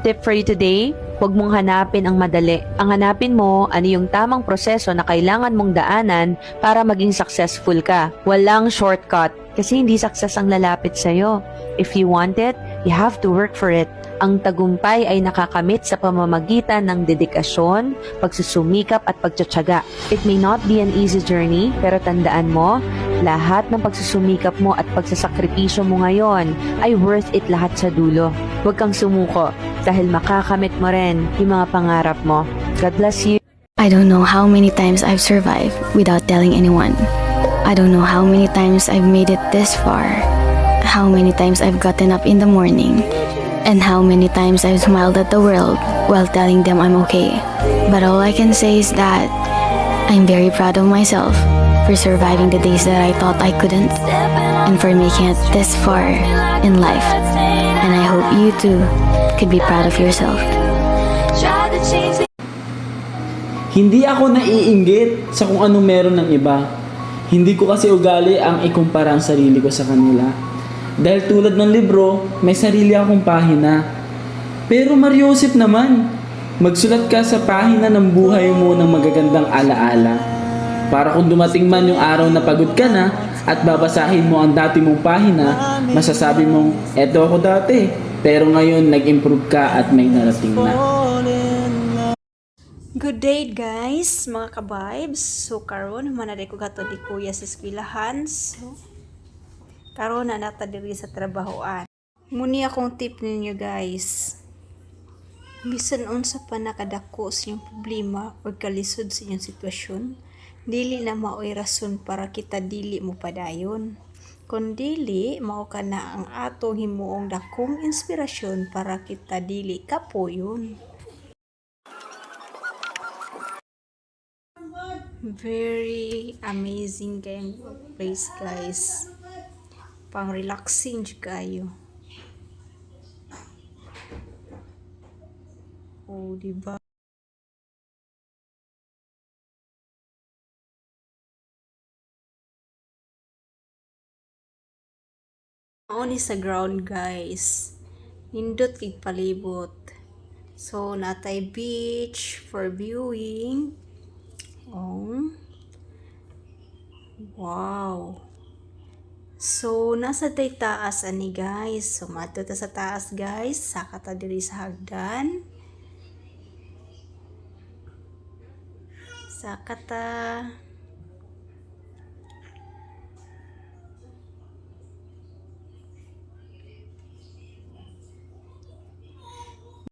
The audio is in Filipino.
Tip for you today, huwag mong hanapin ang madali. Ang hanapin mo, ano yung tamang proseso na kailangan mong daanan para maging successful ka. Walang shortcut, kasi hindi success ang lalapit sa'yo. If you want it, you have to work for it. Ang tagumpay ay nakakamit sa pamamagitan ng dedikasyon, pagsusumikap at pagtsatsaga. It may not be an easy journey, pero tandaan mo, lahat ng pagsusumikap mo at pagsasakripisyo mo ngayon ay worth it lahat sa dulo. Huwag kang sumuko dahil makakamit mo rin yung mga pangarap mo. God bless you. I don't know how many times I've survived without telling anyone. I don't know how many times I've made it this far. How many times I've gotten up in the morning. And how many times I've smiled at the world while telling them I'm okay. But all I can say is that I'm very proud of myself for surviving the days that I thought I couldn't, and for making it this far in life. And I hope you too could be proud of yourself. Hindi ako naiinggit sa kung anong meron ng iba. Hindi ko kasi ugali ang ikumpara ang sarili ko sa kanila. Dahil tulad ng libro, may sarili akong pahina. Pero Mariosep naman, magsulat ka sa pahina ng buhay mo ng magagandang alaala. Para kung dumating man yung araw na pagod ka na at babasahin mo ang dati mong pahina, masasabi mong, eto ako dati, pero ngayon nag-improve ka at may narating na. Good day guys, mga ka-vibes. So karon manaday ko gato di kuya sa eskwelahan. So karon na nata diri sa trabahoan. Muni akong tip ninyo guys. Bisan unsa pa nakadako sa inyong problema o kalisod sa inyong sitwasyon, dili na mao'y rason para kita dili mo padayon. Kung dili, mao ka na ang atong himuong dakong inspirasyon para kita dili kapoyon. Very amazing kayong place guys. Pang relaxing kayo. Oh, diba? Oni sa ground guys. Nindot kig palibot. So natay beach for viewing. Oh. Wow. So, nasa tay taas ani guys. So, mato ta sa taas guys. Saka ta diri sa hagdan. Saka ta